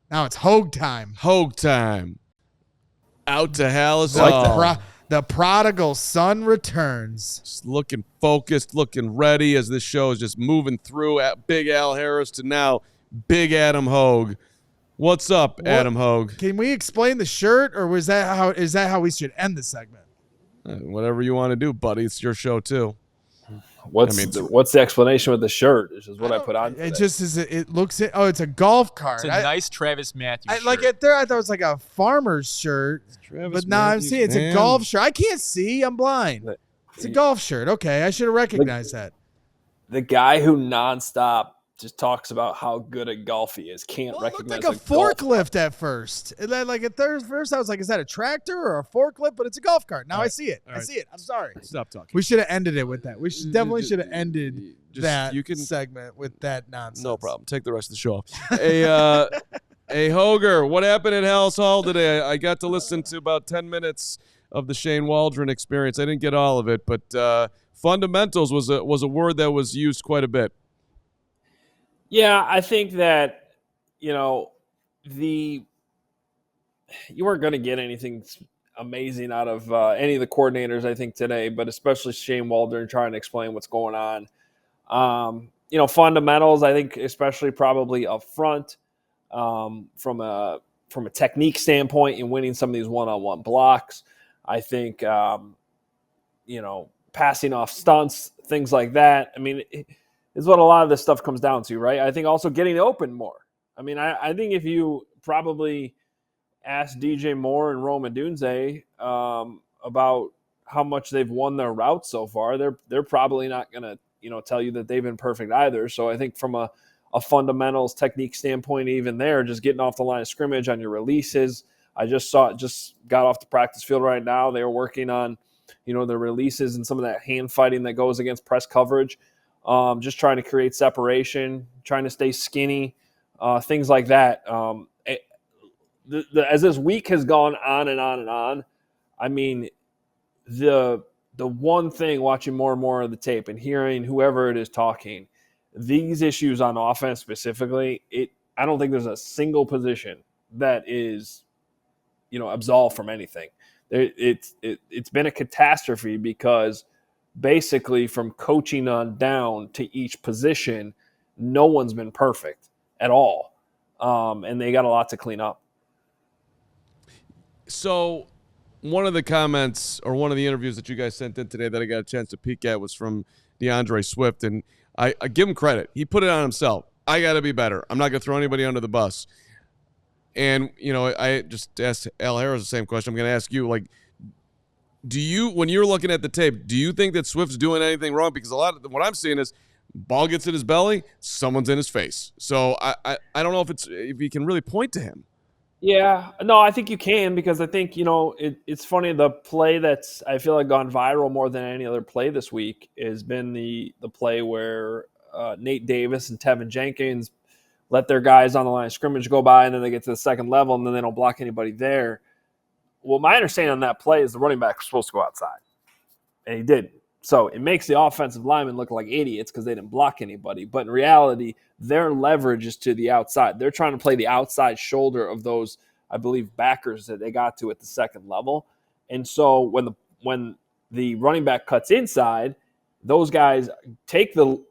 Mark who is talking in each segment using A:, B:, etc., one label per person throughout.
A: Now it's Hoge time.
B: Hoge time. Out to Halas Hall.
A: The prodigal son returns.
B: Just looking focused, looking ready as this show is just moving through at Big Al Harris to now Big Adam Hoge. What's up, Adam Hoge?
A: Can we explain the shirt, or is that how we should end the segment?
B: Whatever you want to do, buddy. It's your show too.
C: What's the explanation with the shirt? This is what I put on today.
A: It just is. It looks. It's a golf cart.
D: It's a nice Travis Matthews shirt.
A: Like it there, I thought it was like a farmer's shirt. But now I'm seeing it's a golf shirt. I can't see. I'm blind. It's a golf shirt. Okay, I should have recognized that.
C: The guy who nonstop just talks about how good at golf he is can't recognize.
A: It looked like a forklift at first. First, I was like, "Is that a tractor or a forklift?" But it's a golf cart. Now I see it. I see it. I'm sorry.
B: Stop talking.
A: We should have ended it with that. We definitely should have ended that segment with that nonsense.
B: No problem. Take the rest of the show off. Hey, Hoger, what happened at Halas Hall today? I got to listen to about 10 minutes of the Shane Waldron experience. I didn't get all of it, but fundamentals was a word that was used quite a bit.
C: Yeah, I think that, you weren't going to get anything amazing out of any of the coordinators, I think, today, but especially Shane Waldron trying to explain what's going on. Fundamentals, I think, especially probably up front, from a technique standpoint in winning some of these one-on-one blocks. I think, passing off stunts, things like that. I mean, is what a lot of this stuff comes down to, right? I think also getting open more. I mean, I think if you probably ask DJ Moore and Roman Dunze about how much they've won their routes so far, they're probably not going to tell you that they've been perfect either. So I think from a fundamentals technique standpoint, even there, just getting off the line of scrimmage on your releases. I just got off the practice field right now. They were working on, the releases and some of that hand fighting that goes against press coverage. Just trying to create separation, trying to stay skinny, things like that. As this week has gone on and on and on, I mean, the one thing watching more and more of the tape and hearing whoever it is talking, these issues on offense specifically, I don't think there's a single position that is, absolved from anything. It's been a catastrophe because basically from coaching on down to each position, no one's been perfect at all. And they got a lot to clean up.
B: So one of the comments or one of the interviews that you guys sent in today that I got a chance to peek at was from DeAndre Swift. And I give him credit. He put it on himself. I got to be better. I'm not going to throw anybody under the bus. And, I just asked Al Harris the same question. I'm going to ask you, when you're looking at the tape, do you think that Swift's doing anything wrong? Because a lot of what I'm seeing is ball gets in his belly, someone's in his face. So I don't know if you can really point to him.
C: Yeah, no, I think you can, because I think, it's funny. The play that's, I feel like, gone viral more than any other play this week has been the play where Nate Davis and Tevin Jenkins let their guys on the line of scrimmage go by, and then they get to the second level, and then they don't block anybody there. Well, my understanding on that play is the running back was supposed to go outside, and he didn't. So it makes the offensive linemen look like idiots because they didn't block anybody. But in reality, their leverage is to the outside. They're trying to play the outside shoulder of those, I believe, backers that they got to at the second level. And so when the running back cuts inside, those guys take the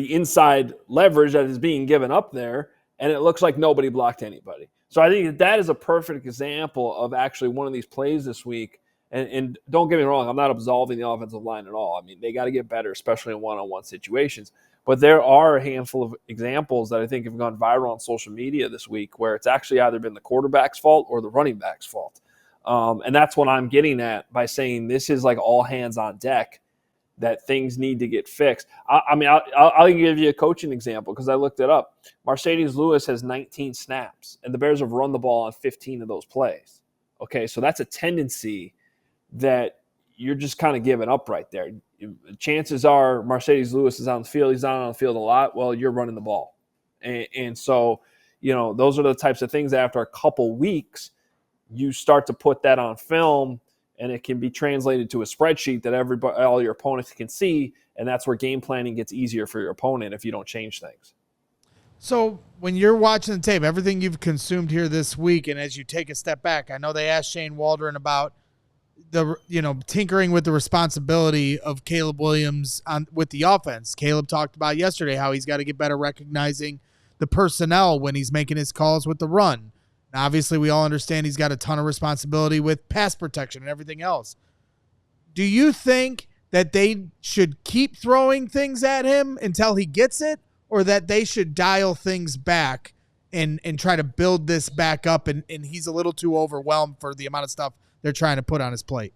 C: inside leverage that is being given up there, and it looks like nobody blocked anybody. So I think that is a perfect example of actually one of these plays this week. And don't get me wrong, I'm not absolving the offensive line at all. I mean, they got to get better, especially in one-on-one situations. But there are a handful of examples that I think have gone viral on social media this week where it's actually either been the quarterback's fault or the running back's fault. And that's what I'm getting at by saying this is like all hands on deck, that things need to get fixed. I'll give you a coaching example because I looked it up. Mercedes Lewis has 19 snaps, and the Bears have run the ball on 15 of those plays. Okay, so that's a tendency that you're just kind of giving up right there. Chances are Mercedes Lewis is on the field. He's not on the field a lot. Well, you're running the ball. And so, those are the types of things that after a couple weeks, you start to put that on film, and it can be translated to a spreadsheet that all your opponents can see, and that's where game planning gets easier for your opponent if you don't change things.
A: So when you're watching the tape, everything you've consumed here this week, and as you take a step back, I know they asked Shane Waldron about the tinkering with the responsibility of Caleb Williams with the offense. Caleb talked about yesterday how he's got to get better recognizing the personnel when he's making his calls with the run. Now, obviously, we all understand he's got a ton of responsibility with pass protection and everything else. Do you think that they should keep throwing things at him until he gets it, or that they should dial things back and try to build this back up, and he's a little too overwhelmed for the amount of stuff they're trying to put on his plate?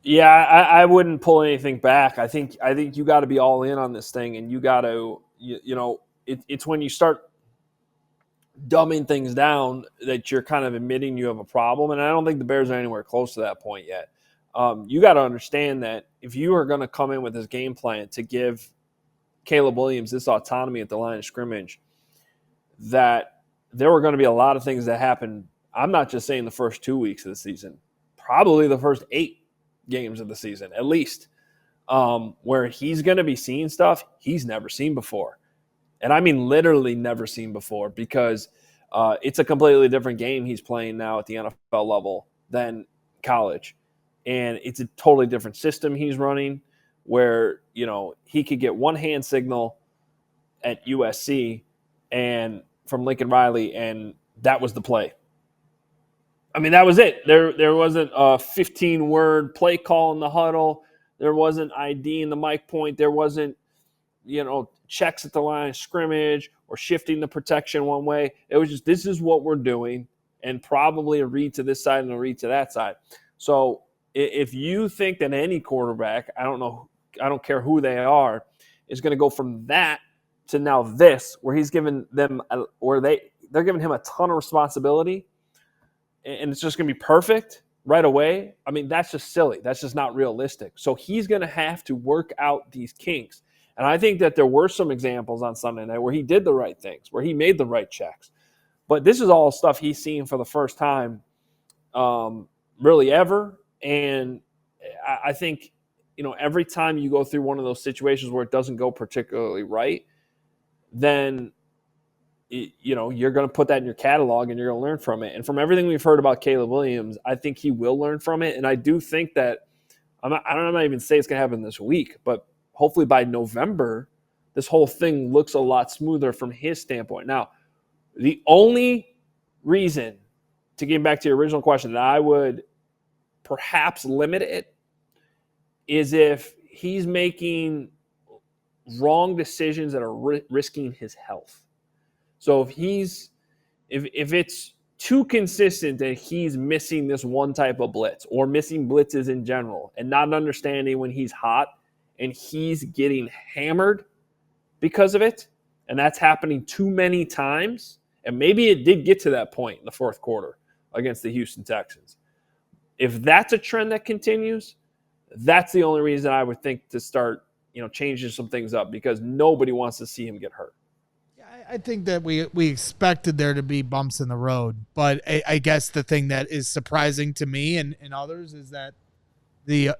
C: Yeah, I wouldn't pull anything back. I think you got to be all in on this thing, and you got to, it's when you start dumbing things down that you're kind of admitting you have a problem, and I don't think the Bears are anywhere close to that point yet. You got to understand that if you are going to come in with this game plan to give Caleb Williams this autonomy at the line of scrimmage, that there were going to be a lot of things that happened. I'm not just saying the first 2 weeks of the season, probably the first 8 games of the season, at least, where he's going to be seeing stuff he's never seen before. And I mean literally never seen before, because it's a completely different game he's playing now at the NFL level than college. And it's a totally different system he's running, where, he could get one hand signal at USC and from Lincoln Riley, and that was the play. I mean, that was it. There wasn't a 15-word play call in the huddle. There wasn't ID in the mic point. There wasn't, checks at the line of scrimmage or shifting the protection one way. It was just, this is what we're doing, and probably a read to this side and a read to that side. So if you think that any quarterback, I don't care who they are, is going to go from that to now this, where he's given them, they're giving him a ton of responsibility, and it's just going to be perfect right away. I mean, that's just silly. That's just not realistic. So he's going to have to work out these kinks. And I think that there were some examples on Sunday night where he did the right things, where he made the right checks. But this is all stuff he's seen for the first time really ever. And I think, every time you go through one of those situations where it doesn't go particularly right, then you're going to put that in your catalog and you're going to learn from it. And from everything we've heard about Caleb Williams, I think he will learn from it. And I do think that I'm not even saying it's going to happen this week, but hopefully by November, this whole thing looks a lot smoother from his standpoint. Now, the only reason, to get back to your original question, that I would perhaps limit it is if he's making wrong decisions that are risking his health. So if it's too consistent that he's missing this one type of blitz, or missing blitzes in general, and not understanding when he's hot and he's getting hammered because of it, and that's happening too many times, and maybe it did get to that point in the fourth quarter against the Houston Texans. If that's a trend that continues, that's the only reason I would think to start, changing some things up, because nobody wants to see him get hurt.
A: I think that we expected there to be bumps in the road, but I guess the thing that is surprising to me and others is that the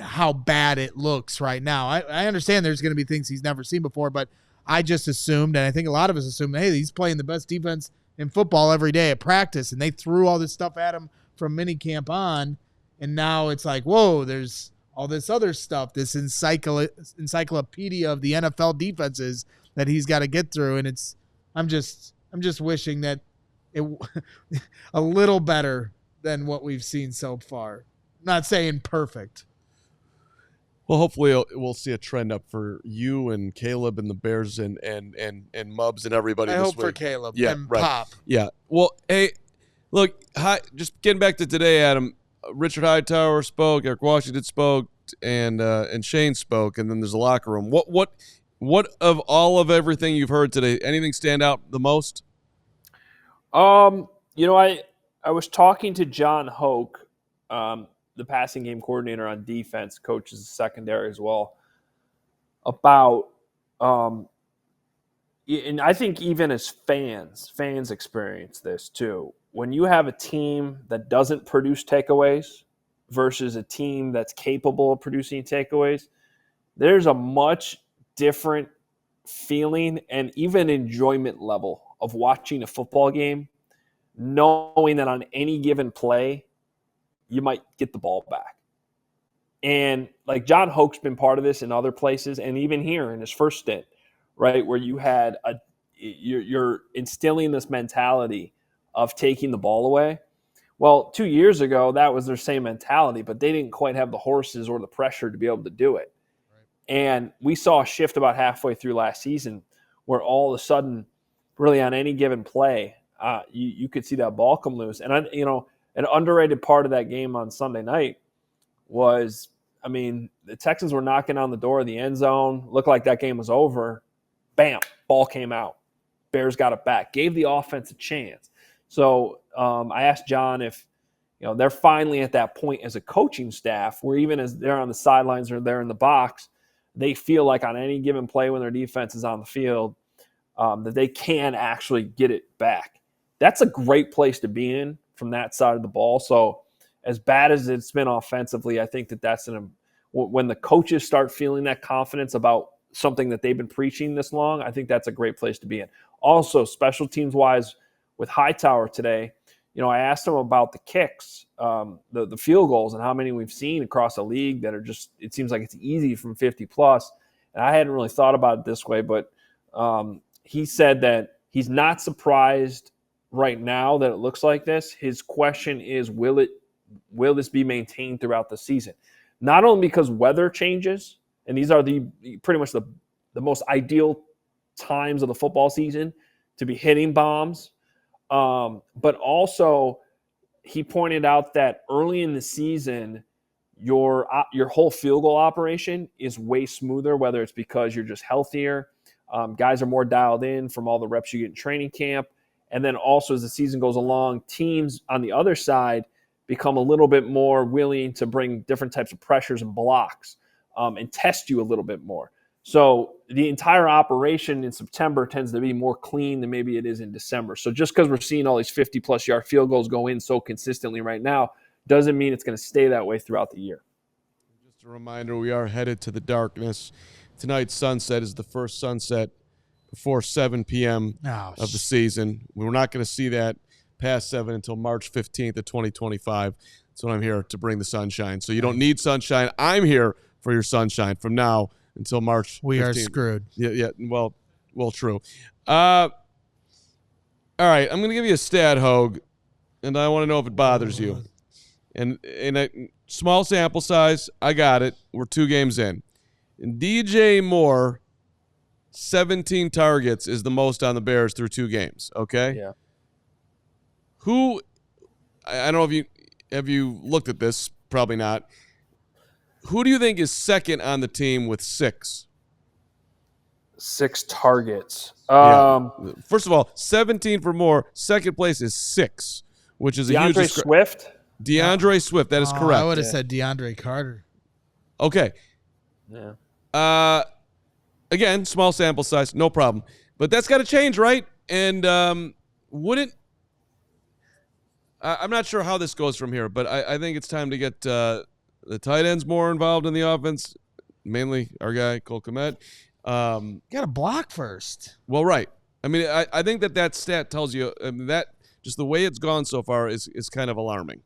A: how bad it looks right now. I understand there's going to be things he's never seen before, but I just assumed, and I think a lot of us assumed, hey, he's playing the best defense in football every day at practice, and they threw all this stuff at him from minicamp on, and now it's like, whoa, there's all this other stuff, this encyclopedia of the NFL defenses that he's got to get through, and I'm just wishing that it a little better than what we've seen so far. I'm not saying perfect.
B: Well, hopefully we'll see a trend up for you and Caleb and the Bears and Mubs and everybody.
A: I
B: this
A: hope
B: week.
A: for Caleb and
B: right.
A: Pop.
B: Yeah. Well, hey, look, just getting back to today, Adam. Richard Hightower spoke, Eric Washington spoke, and Shane spoke, and then there's a locker room. What of all of everything you've heard today, anything stand out the most?
C: I was talking to John Hoge, the passing game coordinator on defense, coaches the secondary as well, about and I think even as fans experience this too. When you have a team that doesn't produce takeaways versus a team that's capable of producing takeaways, there's a much different feeling and even enjoyment level of watching a football game, knowing that on any given play, you might get the ball back. And like John Hoke's been part of this in other places, and even here in his first stint, right, where you had you're instilling this mentality of taking the ball away. Well, 2 years ago, that was their same mentality, but they didn't quite have the horses or the pressure to be able to do it. Right. And we saw a shift about halfway through last season where all of a sudden, really on any given play, you could see that ball come loose. And, an underrated part of that game on Sunday night was, the Texans were knocking on the door of the end zone, looked like that game was over. Bam, ball came out. Bears got it back, gave the offense a chance. So I asked John if they're finally at that point as a coaching staff where even as they're on the sidelines or they're in the box, they feel like on any given play when their defense is on the field that they can actually get it back. That's a great place to be in from that side of the ball. So as bad as it's been offensively, I think that's when the coaches start feeling that confidence about something that they've been preaching this long, I think that's a great place to be in. Also, special teams wise, with Hightower today, I asked him about the kicks, the field goals, and how many we've seen across the league that are just, it seems like it's easy from 50 plus. And I hadn't really thought about it this way, but he said that he's not surprised right now that it looks like this. His question is, will this be maintained throughout the season? Not only because weather changes, and these are pretty much the most ideal times of the football season to be hitting bombs, but also he pointed out that early in the season, your whole field goal operation is way smoother, whether it's because you're just healthier, guys are more dialed in from all the reps you get in training camp, and then also as the season goes along, teams on the other side become a little bit more willing to bring different types of pressures and blocks and test you a little bit more. So the entire operation in September tends to be more clean than maybe it is in December. So just because we're seeing all these 50-plus yard field goals go in so consistently right now doesn't mean it's going to stay that way throughout the year.
B: Just a reminder, we are headed to the darkness. Tonight's sunset is the first sunset before 7 p.m. of the season. We're not going to see that past 7 until March 15th of 2025. That's when I'm here to bring the sunshine. So you don't need sunshine. I'm here for your sunshine from now until March 15th.
A: We are screwed.
B: Yeah. Well, true. All right, I'm going to give you a stat, Hoge, and I want to know if it bothers you. And in a small sample size, I got it. We're 2 games in. And DJ Moore, 17 targets is the most on the Bears through 2 games, okay?
C: Yeah.
B: I don't know if have you looked at this? Probably not. Who do you think is second on the team with 6?
C: 6 targets.
B: First of all, 17 for Moore. Second place is 6, which is a huge
C: DeAndre Swift?
B: DeAndre Swift, that is correct.
A: I would have said DeAndre Carter.
B: Okay.
C: Yeah.
B: Again, small sample size, no problem. But that's got to change, right? And I'm not sure how this goes from here, but I think it's time to get the tight ends more involved in the offense, mainly our guy, Cole Kmet.
A: You got to block first.
B: Well, right. I think that stat tells you that just the way it's gone so far is kind of alarming.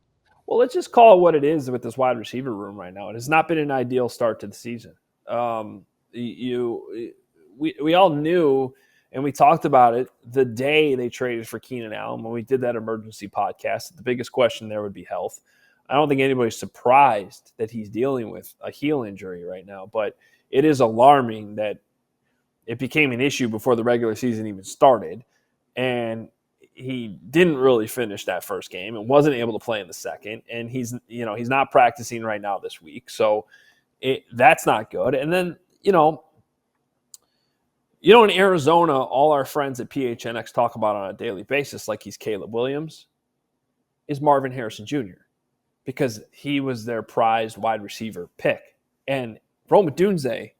C: Well, let's just call it what it is with this wide receiver room right now. It has not been an ideal start to the season. We all knew, and we talked about it the day they traded for Keenan Allen when we did that emergency podcast. The biggest question there would be health. I don't think anybody's surprised that he's dealing with a heel injury right now, but it is alarming that it became an issue before the regular season even started, and he didn't really finish that first game and wasn't able to play in the second, and he's not practicing right now this week, so that's not good. And then in Arizona, all our friends at PHNX talk about on a daily basis, like he's Caleb Williams, is Marvin Harrison Jr., because he was their prized wide receiver pick. And Rome Odunze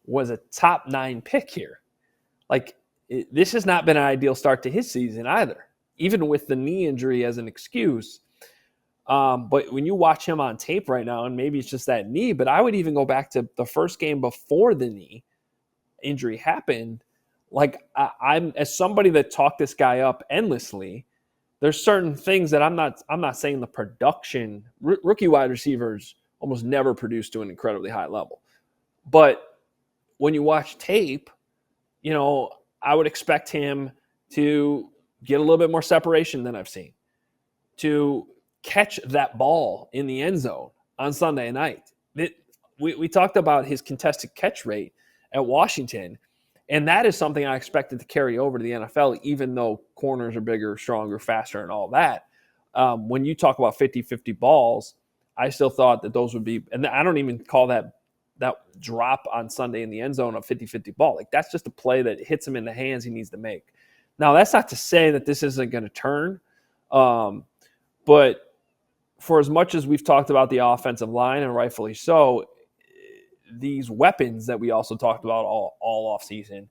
C: was a top 9 pick here. This has not been an ideal start to his season either, even with the knee injury as an excuse. But when you watch him on tape right now, and maybe it's just that knee, but I would even go back to the first game before the knee injury happened. like I'm as somebody that talked this guy up endlessly, there's certain things that I'm not saying the production rookie wide receivers almost never produce to an incredibly high level. But when you watch tape, I would expect him to get a little bit more separation than I've seen, to catch that ball in the end zone on Sunday night. We talked about his contested catch rate at Washington, and that is something I expected to carry over to the NFL, even though corners are bigger, stronger, faster, and all that. When you talk about 50-50 balls, I still thought that those would be – and I don't even call that drop on Sunday in the end zone a 50-50 ball. Like, that's just a play that hits him in the hands he needs to make. Now, that's not to say that this isn't going to turn, but for as much as we've talked about the offensive line, and rightfully so, these weapons that we also talked about all offseason,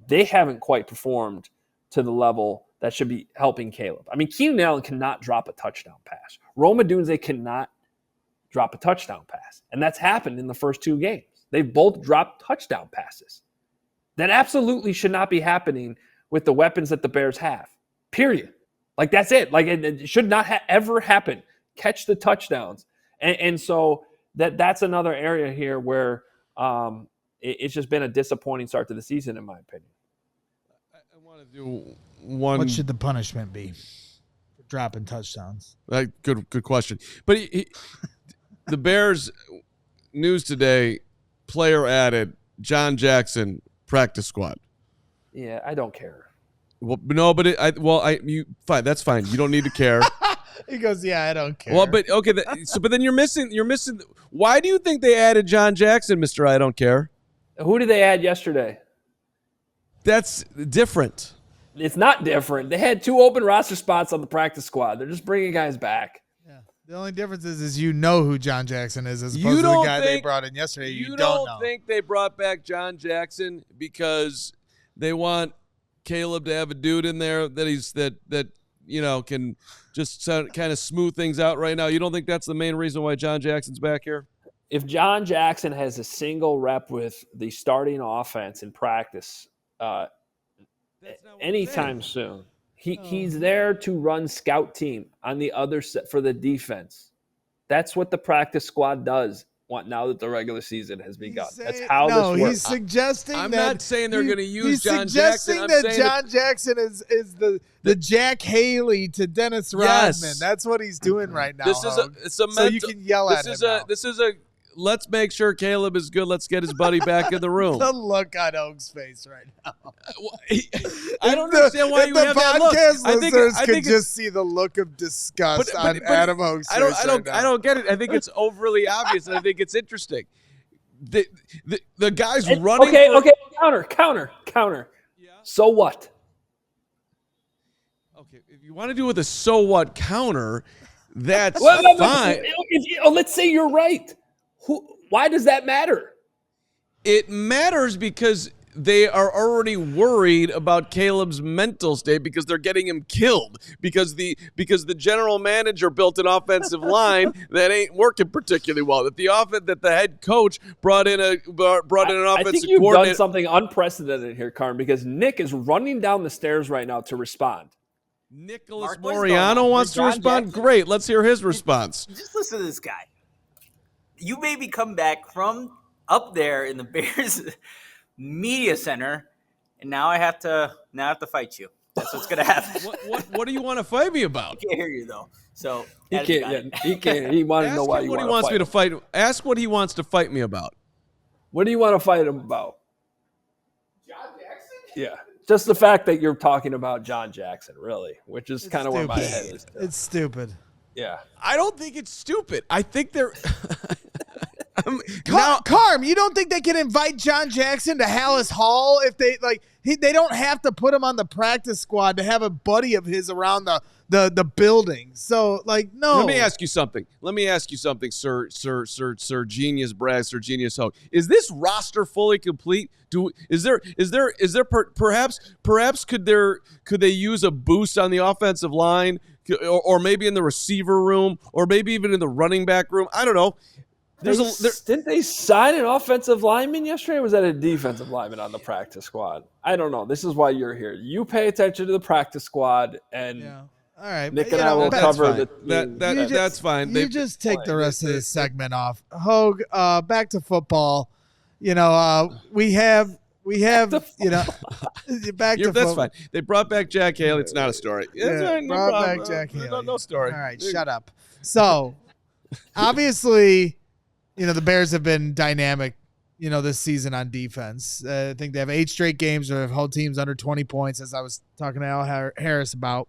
C: they haven't quite performed to the level that should be helping Caleb. I mean, Keenan Allen cannot drop a touchdown pass. Rome Odunze cannot drop a touchdown pass. And that's happened in the first two games. They've both dropped touchdown passes. That absolutely should not be happening with the weapons that the Bears have, period. Like, that's it. Like, it should not ever happen. Catch the touchdowns. And so that's another area here where it's just been a disappointing start to the season, in my opinion.
B: I want to do one.
A: What should the punishment be for dropping touchdowns?
B: Good question. But the Bears news today, player added, John Jackson, practice squad.
C: Yeah, I don't care.
B: Well, no, but fine. That's fine. You don't need to care.
A: He goes, yeah, I don't care.
B: Well, but okay. But then you're missing. Why do you think they added John Jackson, Mr. I don't care?
C: Who did they add yesterday?
B: That's different.
C: It's not different. They had 2 open roster spots on the practice squad. They're just bringing guys back.
A: Yeah. The only difference is you know who John Jackson is as opposed to the guy they brought in yesterday. You don't know.
B: Think they brought back John Jackson because they want Caleb to have a dude in there that can just kind of smooth things out right now? You don't think that's the main reason why John Jackson's back here?
C: If John Jackson has a single rep with the starting offense in practice anytime soon, he's there to run scout team on the other set for the defense. That's what the practice squad does now that the regular season has begun. That's how this works.
A: He's suggesting
B: I'm
A: that
B: not saying they're going to use John
A: Jackson.
B: I'm
A: that
B: saying
A: John Jackson is the Jack Haley to Dennis Rodman.
B: Yes.
A: That's what he's doing right now.
B: So
A: you can yell at him now.
B: This is a let's make sure Caleb is good. Let's get his buddy back in the room.
A: The look on Hoge's face right now.
B: I don't understand why you have that look.
A: I think listeners can just see the look of disgust on Adam Hoge's face
B: I don't get it. I think it's overly obvious, and I think it's interesting. The guy's running.
C: Okay. Counter.
B: Yeah.
C: So what?
B: Okay, if you want to do with a so what counter, that's fine.
C: Let's say you're right. Why does that matter?
B: It matters because they are already worried about Caleb's mental state because they're getting him killed because the general manager built an offensive line that ain't working particularly well. That the head coach brought in an offensive coordinator.
C: I think you've done something unprecedented here, Carm, because Nick is running down the stairs right now to respond.
B: Nicholas Moriano wants to respond. Jackson. Great, let's hear his response.
E: Just listen to this guy. You made me come back from up there in the Bears media center, and now I have to fight you. That's what's gonna happen.
B: What do you want to fight me about?
E: I can't hear you though. So
C: he can't. He can't. He wanted to know why you want to fight.
B: Wants me to fight. Ask what he wants to fight me about.
C: What do you want to fight him about?
E: John Jackson?
C: Yeah. Just the fact that you're talking about John Jackson, really, which is kind of where my head is.
A: It's stupid.
C: Yeah.
B: I don't think it's stupid. I think they're
A: Carm, you don't think they can invite John Jackson to Halas Hall if they they don't have to put him on the practice squad to have a buddy of his around the building. So no.
B: Let me ask you something, Sir Genius Brad, Sir Genius Hoge. Is this roster fully complete? Is there perhaps could they use a boost on the offensive line or maybe in the receiver room or maybe even in the running back room? I don't know.
C: Didn't they sign an offensive lineman yesterday, or was that a defensive lineman on the practice squad? I don't know. This is why you're here. You pay attention to the practice squad, and
A: all right,
C: Nick and I will cover the
B: that's fine.
A: You just take the rest of this segment off. Hoge, back to football. We have back to
B: that's
A: football.
B: fine. They brought back Jack Haley. It's not a story.
A: Brought back Jack Haley.
B: No story.
A: All right, shut up. So, obviously, the Bears have been dynamic, this season on defense. I think they have 8 straight games where they've held teams under 20 points, as I was talking to Al Harris about.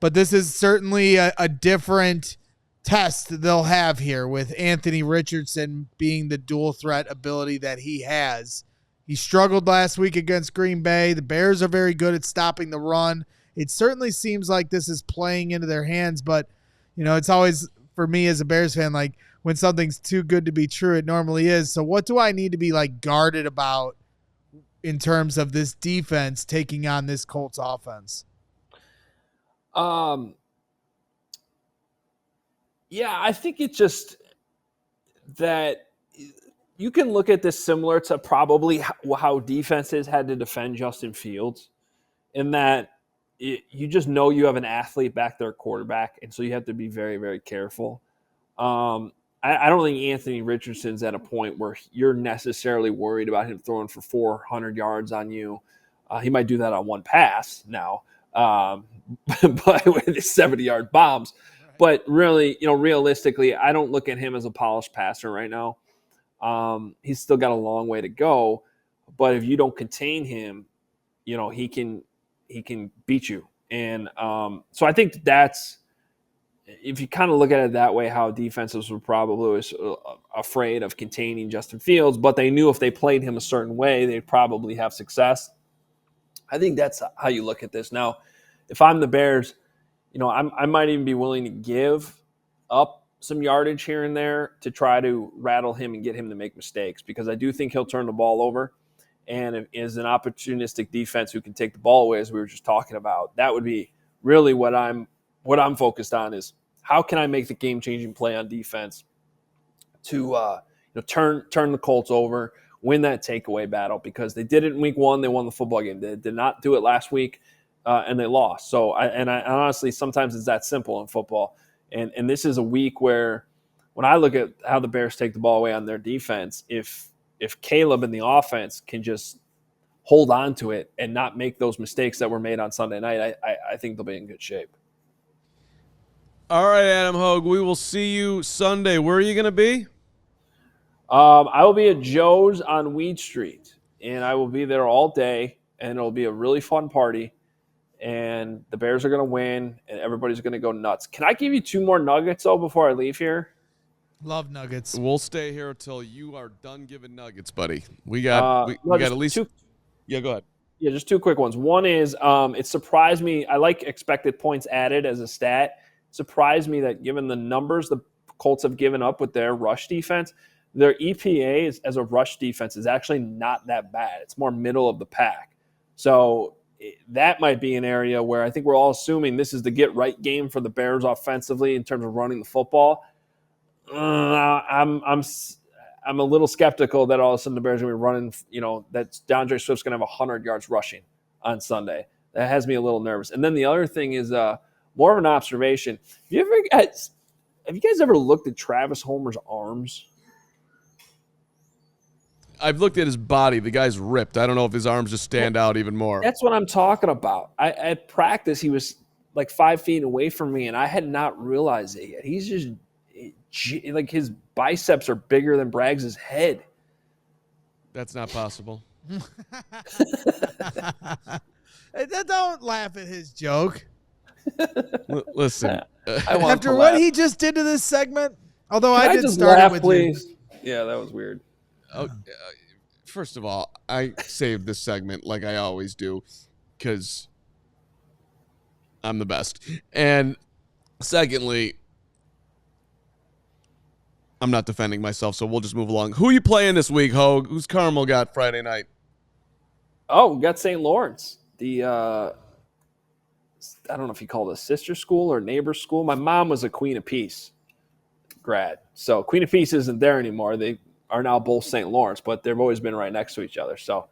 A: But this is certainly a different test they'll have here with Anthony Richardson being the dual threat ability that he has. He struggled last week against Green Bay. The Bears are very good at stopping the run. It certainly seems like this is playing into their hands, but it's always, for me as a Bears fan, like when something's too good to be true, it normally is. So what do I need to be guarded about in terms of this defense taking on this Colts offense?
C: Yeah, I think it's just that you can look at this similar to probably how defenses had to defend Justin Fields, in that you just know you have an athlete back there, quarterback, and so you have to be very, very careful. I don't think Anthony Richardson's at a point where you're necessarily worried about him throwing for 400 yards on you. He might do that on one pass now, but with 70-yard bombs. But really, realistically, I don't look at him as a polished passer right now. He's still got a long way to go, but if you don't contain him, he can beat you. And so I think that's, if you kind of look at it that way, how defenses were probably afraid of containing Justin Fields, but they knew if they played him a certain way, they'd probably have success. I think that's how you look at this. Now, if I'm the Bears, I might even be willing to give up some yardage here and there to try to rattle him and get him to make mistakes, because I do think he'll turn the ball over. And if is an opportunistic defense who can take the ball away, as we were just talking about, that would be really what I'm focused on, is how can I make the game-changing play on defense to turn the Colts over, win that takeaway battle, because they did it in week 1. They won the football game. They did not do it last week, and they lost. So I honestly, sometimes it's that simple in football. And this is a week where, when I look at how the Bears take the ball away on their defense, if Caleb and the offense can just hold on to it and not make those mistakes that were made on Sunday night, I think they'll be in good shape.
B: All right, Adam Hoge, we will see you Sunday. Where are you going to be?
C: I will be at Joe's on Weed Street, and I will be there all day, and it'll be a really fun party. And the Bears are going to win, and everybody's going to go nuts. Can I give you 2 more nuggets, though, before I leave here?
A: Love nuggets.
B: We'll stay here until you are done giving nuggets, buddy. We got at least 2. Yeah, go ahead.
C: Yeah, just 2 quick ones. One is it surprised me. I like expected points added as a stat. It surprised me that given the numbers the Colts have given up with their rush defense, their EPA as a rush defense is actually not that bad. It's more middle of the pack. So that might be an area where I think we're all assuming this is the get-right game for the Bears offensively in terms of running the football. I'm a little skeptical that all of a sudden the Bears are going to be running, that DeAndre Swift's going to have 100 yards rushing on Sunday. That has me a little nervous. And then the other thing is more of an observation. Have you guys ever looked at Travis Homer's arms?
B: I've looked at his body. The guy's ripped. I don't know if his arms just stand out even more.
C: That's what I'm talking about. At practice, he was like 5 feet away from me, and I had not realized it yet. He's just like, his biceps are bigger than Braggs' head.
B: That's not possible.
A: Don't laugh at his joke.
B: Listen.
A: After what he just did to this segment, although
C: I
A: did
C: just
A: start
C: laugh,
A: it with
C: please.
A: you.
C: Yeah, that was weird.
B: First of all, I saved this segment like I always do because I'm the best. And secondly, I'm not defending myself, so we'll just move along. Who are you playing this week, Hoge? Who's Carmel got Friday night?
C: Oh, we got St. Lawrence. The I don't know if you call it a sister school or neighbor school. My mom was a Queen of Peace grad. So Queen of Peace isn't there anymore. They are now both St. Lawrence, but they've always been right next to each other. So,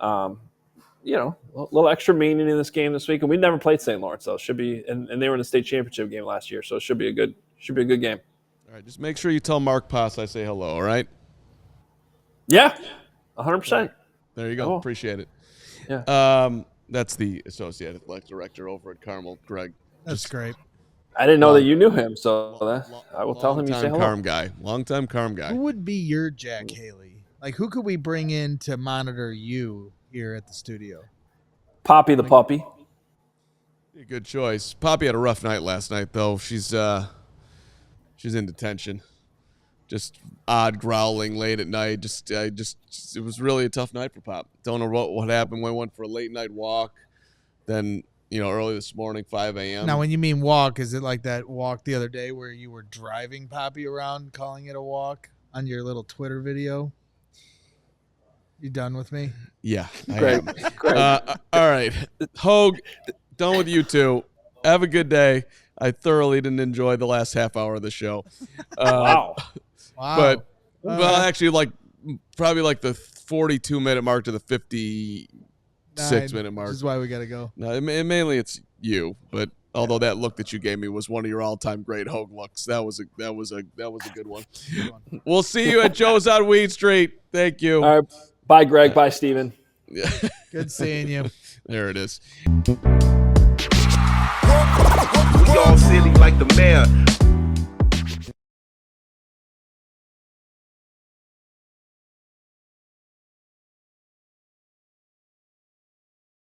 C: you know, a little extra meaning in this game this week. And we never played St. Lawrence, so it should be. And they were in the state championship game last year, so it should be a good game.
B: All right, just make sure you tell Mark Poss I say hello. All right.
C: Yeah, 100%.
B: There you go. Appreciate it.
C: Yeah.
B: That's the associate athletic director over at Carmel, Greg.
A: That's great.
C: I didn't know that you knew him, so I will tell him you say hello.
B: Long-time Carm guy.
A: Who would be your Jack Haley? Like, who could we bring in to monitor you here at the studio?
C: Poppy the puppy.
B: Good choice. Poppy had a rough night last night, though. She's in detention. Just odd growling late at night. It was really a tough night for Pop. Don't know what happened. We went for a late night walk. Then, early this morning, 5 a.m.
A: Now, when you mean walk, is it like that walk the other day where you were driving Poppy around, calling it a walk on your little Twitter video? You done with me?
B: Yeah.
C: Great.
B: All right. Hoge, done with you two. Have a good day. I thoroughly didn't enjoy the last half hour of the show.
C: Wow.
B: But, actually, probably the 42-minute mark to the 56-minute mark.
A: This is why we got to go.
B: No, mainly it's you. But although that look that you gave me was one of your all-time great Hoge looks, that was a good one. We'll see you at Joe's on Weed Street. Thank you.
C: All right. Bye, Greg. Bye, Steven.
A: Good seeing you.
B: There it is.
F: We all silly like the mayor.